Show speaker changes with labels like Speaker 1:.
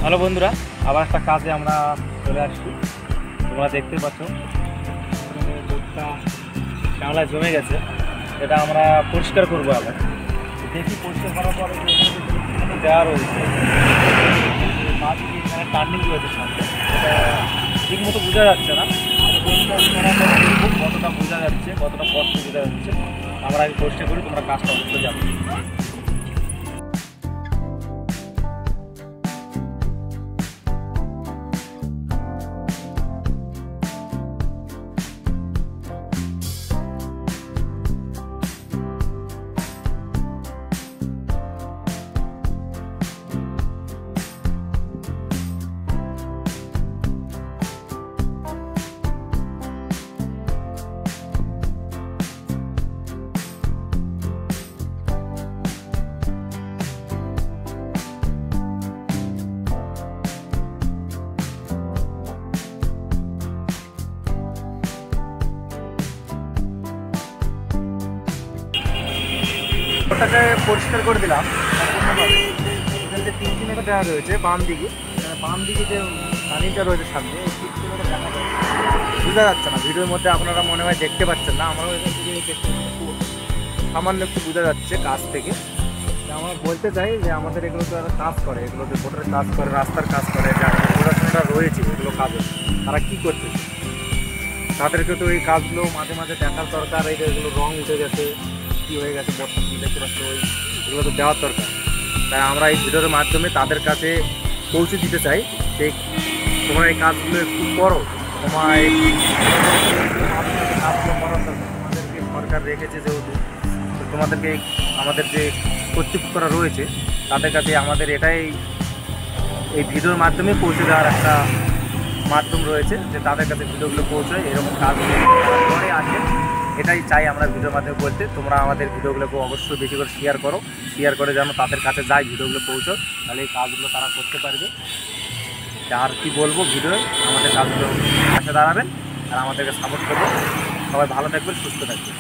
Speaker 1: Hello বন্ধুরা, আবার একটা কাজে আমরা চলে আসছি। তোমরা দেখতে পাচ্ছ দুধটা শ্যামলায় জমে গেছে, এটা আমরা পরিষ্কার করবো। আবার দেখি পরিষ্কার করার পরে দেওয়া রয়েছে, মাছ কি এখানে টার্নিং রয়েছে সামনে, এটা ঠিক মতো বোঝা যাচ্ছে না। কতটা বোঝা যাচ্ছে, কতটা কষ্ট বোঝা যাচ্ছে, আমরা আগে পরিষ্কার করি, তোমরা কাজটা অবশ্যই যাবে। ওটাকে পরিষ্কার করে দিলাম সম্পূর্ণভাবে। এখানে যে তিনটি মেঘা দেওয়া রয়েছে বাম দিকে যে পানিটা রয়েছে সামনে, এই টিপগুলো দেখা যাচ্ছে, বোঝা যাচ্ছে না ভিডিওর মধ্যে, আপনারা মনে হয় দেখতে পাচ্ছেন না। আমরাও এখান থেকে দেখতে সামান্য একটু বোঝা যাচ্ছে কাজ থেকে। আমরা বলতে চাই যে আমাদের এগুলো তো কাজ করে, এগুলো যে ভোটারের কাজ করে, রাস্তার কাজ করে, যারা পড়াশোনাটা রয়েছে এগুলো কাজে, তারা কী করতেছে, তাদেরকে তো এই কাজগুলো মাঝে মাঝে দেখার দরকার। এই যে এগুলো রং উঠে গেছে, কী হয়ে গেছে, বর্ষা দেখতে পাচ্ছ, এগুলো তো দেওয়ার দরকার। তাই আমরা এই ভিডিওর মাধ্যমে তাদের কাছে পৌঁছে দিতে চাই যে তোমরা এই কাজগুলো একটু করো, তোমার কাজগুলো করার দরকার। তোমাদেরকে সরকার রেখেছে যেহেতু, তোমাদেরকে আমাদের যে কর্তৃপক্ষরা রয়েছে তাদের কাছে আমাদের এটাই এই ভিডিওর মাধ্যমে পৌঁছে দেওয়ার একটা মাধ্যম রয়েছে, যে তাদের কাছে ভিডিওগুলো পৌঁছায়, এরকম কাজগুলো করে আসে, এটাই চাই আমরা ভিডিওর মাধ্যমে বলতে। তোমরা আমাদের ভিডিওগুলোকে অবশ্যই বেশি করে শেয়ার করে যেন তাদের কাছে যায়, ভিডিওগুলো পৌঁছায়, তাহলে এই কাজগুলো তারা করতে পারবে। আর কি বলবো, ভিডিও আমাদের কাজগুলো পাশে দাঁড়াবেন আর আমাদেরকে সাপোর্ট করবেন। সবাই ভালো থাকবেন, সুস্থ থাকবেন।